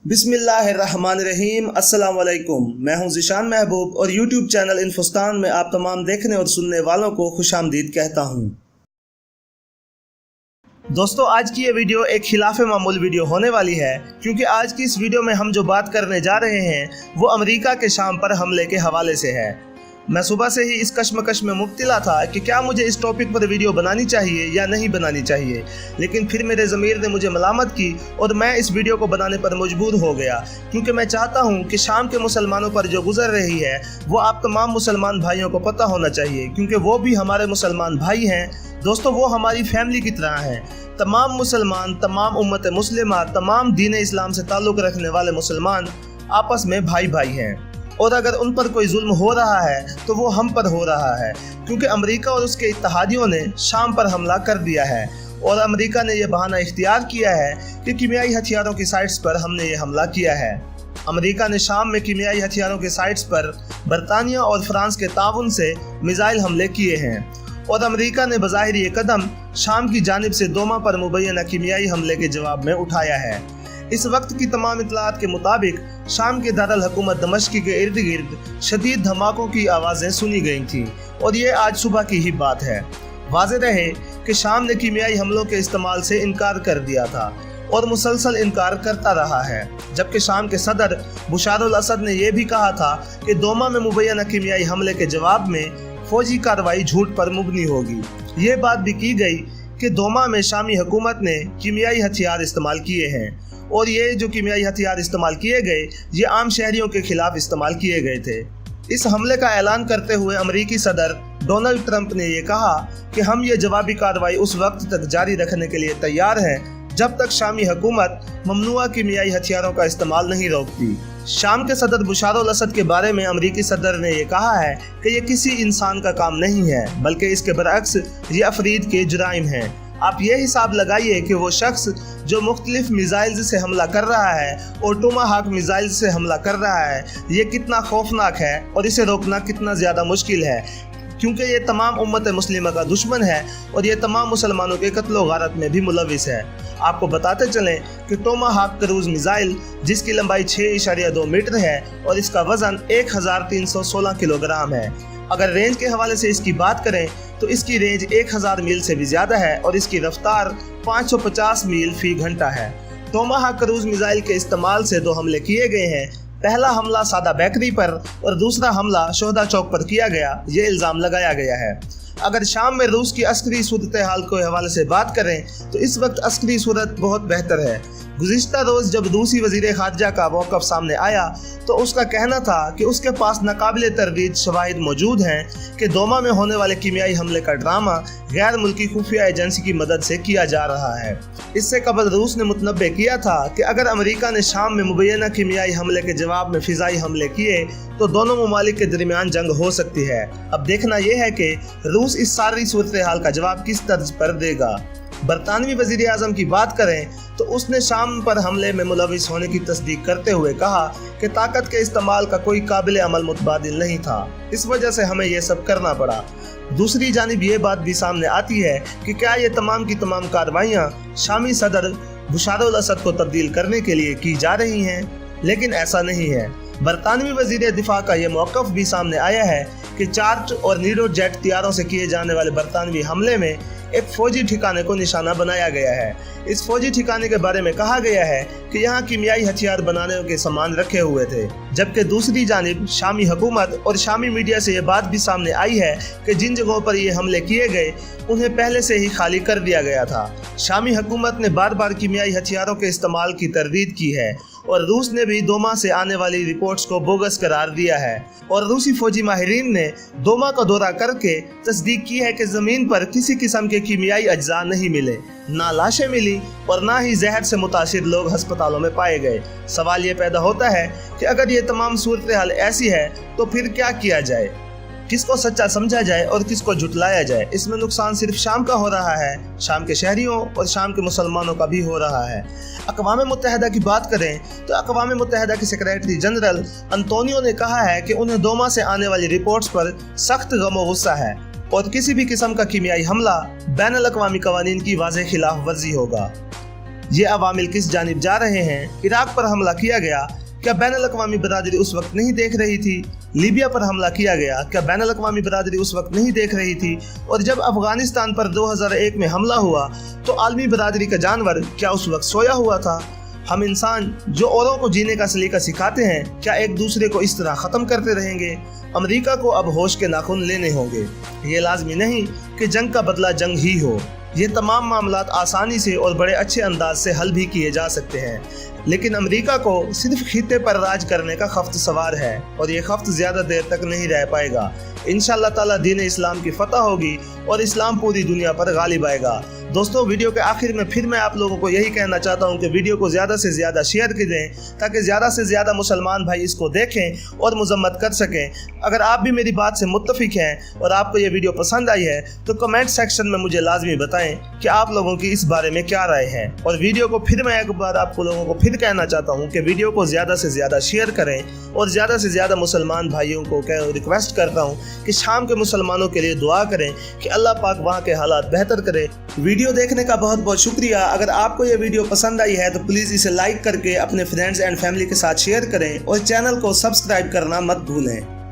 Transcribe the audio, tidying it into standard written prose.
बिस्मिल्लाहिर्रहमानिर्रहीम। अस्सलाम वालेकुम। मैं हूं ज़िशान महबूब और यूट्यूब चैनल इन्फोस्तान में आप तमाम देखने और सुनने वालों को खुशामदीद कहता हूं। दोस्तों, आज की ये वीडियो एक खिलाफ़े मामूल वीडियो होने वाली है, क्योंकि आज की इस वीडियो में हम जो बात करने जा रहे हैं वो अमेरिका के शाम पर हमले के हवाले से है। मैं सुबह से ही इस कश्मकश में मुब्तला था कि क्या मुझे इस टॉपिक पर वीडियो बनानी चाहिए या नहीं बनानी चाहिए, लेकिन फिर मेरे ज़मीर ने मुझे मलामत की और मैं इस वीडियो को बनाने पर मजबूर हो गया, क्योंकि मैं चाहता हूं कि शाम के मुसलमानों पर जो गुजर रही है वो आप तमाम मुसलमान भाइयों को पता होना चाहिए, क्योंकि वो भी हमारे मुसलमान भाई हैं। दोस्तों, वो हमारी फैमिली की तरह हैं। तमाम मुसलमान, तमाम उम्मत मुस्लिमा, तमाम दीन इस्लाम से ताल्लुक़ रखने वाले मुसलमान आपस में भाई भाई हैं, और अगर उन पर कोई जुल्म हो रहा है तो वो हम पर हो रहा है, क्योंकि अमेरिका और उसके इत्तेहादियों ने शाम पर हमला कर दिया है और अमेरिका ने यह बहाना इख्तियार किया है कि कीमियाई हथियारों की साइट्स पर हमने ये हमला किया है। अमेरिका ने शाम में कीमियाई हथियारों के साइट्स पर बरतानिया और फ्रांस के ताउन से मिसाइल हमले किए हैं, और अमेरिका ने बज़ाहिर ये कदम शाम की जानिब से दोमा पर मुबैना कीमियाई हमले के जवाब में उठाया है। इस वक्त की तमाम इतलात के मुताबिक शाम के दारुल हुकूमत दमिश्क के इर्द गिर्द शदीद धमाकों की आवाज़ें सुनी गई थीं, और ये आज सुबह की ही बात है। वाज़ेह रहे कि शाम ने कीमियाई हमलों के इस्तेमाल से इनकार कर दिया था और मुसलसल इनकार करता रहा है, जबकि शाम के सदर बशर असद ने यह भी कहा था कि दोमा में मुबैना कीमियाई हमले के जवाब में फौजी कार्रवाई झूठ पर मुबनी होगी। ये बात भी की गई कि दोमा में शामी हुकूमत ने कीमियाई हथियार इस्तेमाल किए हैं, और ये जो कीमियाई हथियार इस्तेमाल किए गए ये आम शहरियों के खिलाफ इस्तेमाल किए गए थे। इस हमले का ऐलान करते हुए अमेरिकी सदर डोनाल्ड ट्रंप ने यह कहा कि हम ये जवाबी कार्रवाई उस वक्त तक जारी रखने के लिए तैयार हैं जब तक शामी हुकूमत ममनुआ कीमियाई हथियारों का इस्तेमाल नहीं रोकती। शाम के सदर बशर असद के बारे में अमेरिकी सदर ने यह कहा है कि ये किसी इंसान का काम नहीं है, बल्कि इसके बरअक्स ये अफरीद के जुराइम हैं। आप ये हिसाब लगाइए कि वो शख्स जो मुख्तलिफ मिसाइल से हमला कर रहा है और टोमाहाक मिसाइल से हमला कर रहा है, ये कितना खौफनाक है और इसे रोकना कितना ज़्यादा मुश्किल है, क्योंकि ये तमाम उम्मत मुस्लिमा का दुश्मन है और ये तमाम मुसलमानों के कत्लो गारत में भी मुलविस है। आपको बताते चलें कि टोमाहाक क्रूज मिसाइल, जिसकी लंबाई 6.2 मीटर है और इसका वजन 1316 किलोग्राम है, अगर रेंज के हवाले से इसकी बात करें तो इसकी रेंज 1000 मील से भी ज़्यादा है और इसकी रफ्तार 550 मील फी घंटा है। टोमाहाक क्रूज मिसाइल के इस्तेमाल से 2 हमले किए गए हैं। पहला हमला सादा बेकरी पर और दूसरा हमला शोहदा चौक पर किया गया, ये इल्ज़ाम लगाया गया है। अगर शाम में रूस की अस्करी सूरत हाल के हवाले से बात करें तो इस वक्त अस्करी सूरत बहुत बेहतर है। गुज़िश्ता रोज़ जब रूसी वज़ीर ख़ारजा का मौक़िफ़ सामने आया तो उसका कहना था कि उसके पास नाकाबिले तरदीद शवाहिद मौजूद हैं कि दोमा में होने वाले कीमियाई हमले का ड्रामा गैर मुल्की खुफिया एजेंसी की मदद से किया जा रहा है। इससे कबल रूस ने मुतनब्बे किया था कि अगर अमेरिका ने शाम में मुबैना कीमियाई हमले के जवाब में फ़िज़ाई हमले किए तो दोनों ममालिक के दरमियान जंग हो सकती है। अब देखना यह है कि रूस इस सारी सूरत हाल का जवाब किस तर्ज पर देगा। बरतानवी वज़ीर आज़म की बात करें तो उसने शाम पर हमले में मुलविस होने की तस्दीक करते हुए कहा कि ताकत के इस्तेमाल का कोई काबिल अमल मुतबादिल नहीं था, इस वजह से हमें यह सब करना पड़ा। दूसरी जानिब ये बात भी सामने आती है कि क्या ये तमाम की तमाम कार्रवाइयाँ शामी सदर बशर असद को तब्दील करने के लिए की जा रही हैं, लेकिन ऐसा नहीं है। बरतानवी वज़ीर दिफा का यह मौक़िफ़ भी सामने आया है कि चार्ट और नीरो जेट तैयारों से किए जाने वाले बरतानवी हमले में एक फौजी ठिकाने को निशाना बनाया गया है। इस फौजी ठिकाने के बारे में कहा गया है कि यहाँ कीमियाई हथियार बनाने के सामान रखे हुए थे, जबकि दूसरी जानिब शामी हुकूमत और शामी मीडिया से ये बात भी सामने आई है कि जिन जगहों पर ये हमले किए गए उन्हें पहले से ही खाली कर दिया गया था। शामी हुकूमत ने बार बार कीमियाई हथियारों के इस्तेमाल की तरदीद की है और रूस ने भी दोमा से आने वाली रिपोर्ट्स को बोगस करार दिया है, और रूसी फौजी माहिरीन ने दोमा का दौरा करके तस्दीक की है कि ज़मीन पर किसी किस्म के कीमियाई अज्जा नहीं मिले, ना लाशें मिली और ना ही जहर से मुतासिर लोग अस्पतालों में पाए गए। सवाल ये पैदा होता है कि अगर ये तमाम सूरत हाल ऐसी है तो फिर क्या किया जाए, किसको सच्चा समझा जाए और किसको झुटलाया जाए। इसमें नुकसान सिर्फ शाम का हो रहा है, शाम के शहरियों और शाम के मुसलमानों का भी हो रहा है। अक़वाम मुत्तहिदा की बात करें तो अक़वाम मुत्तहिदा के सेक्रेटरी जनरल अंतोनियो ने कहा है कि उन्हें दोमा से आने वाली रिपोर्ट्स पर सख्त गम गुस्सा है और किसी भी किस्म का कीमियाई हमला बैनुल अक़वामी क़वानीन की वाज़ेह खिलाफ वर्जी होगा। ये अवामिल किस जानिब जा रहे हैं? इराक पर हमला किया गया, क्या बैनुल-अक़वामी बरादरी उस वक्त नहीं देख रही थी? लीबिया पर हमला किया गया, क्या बैनुल-अक़वामी बरादरी उस वक्त नहीं देख रही थी? और जब अफगानिस्तान पर 2001 में हमला हुआ तो आलमी बरादरी का जानवर क्या उस वक्त सोया हुआ था? हम इंसान जो औरों को जीने का सलीका सिखाते हैं, क्या एक दूसरे को इस तरह ख़त्म करते रहेंगे? अमेरिका को अब होश के नाखून लेने होंगे। ये लाजमी नहीं कि जंग का बदला जंग ही हो। ये तमाम मामलात आसानी से और बड़े अच्छे अंदाज से हल भी किए जा सकते हैं, लेकिन अमेरिका को सिर्फ खित्ते पर राज करने का खफ्त सवार है और ये खफ्त ज़्यादा देर तक नहीं रह पाएगा। इंशाअल्लाह ताला दीन इस्लाम की फतह होगी और इस्लाम पूरी दुनिया पर गालिब आएगा। दोस्तों, वीडियो के आखिर में फिर मैं आप लोगों को यही कहना चाहता हूँ कि वीडियो को ज़्यादा से ज़्यादा शेयर करें ताकि ज़्यादा से ज़्यादा मुसलमान भाई इसको देखें और मजम्मत कर सकें। अगर आप भी मेरी बात से मुत्तफिक हैं और आपको ये वीडियो पसंद आई है तो कमेंट सेक्शन में मुझे लाजमी बताएं कि आप लोगों की इस बारे में क्या राय है। और वीडियो को फिर मैं एक बार आपको लोगों को फिर कहना चाहता हूँ कि वीडियो को ज़्यादा से ज़्यादा शेयर करें और ज़्यादा से ज़्यादा मुसलमान भाइयों को रिक्वेस्ट करता हूँ कि शाम के मुसलमानों के लिए दुआ करें कि अल्लाह पाक वहाँ के हालात बेहतर करे। वीडियो देखने का बहुत बहुत शुक्रिया। अगर आपको ये वीडियो पसंद आई है तो प्लीज़ इसे लाइक करके अपने फ्रेंड्स एंड फैमिली के साथ शेयर करें और चैनल को सब्सक्राइब करना मत भूलें।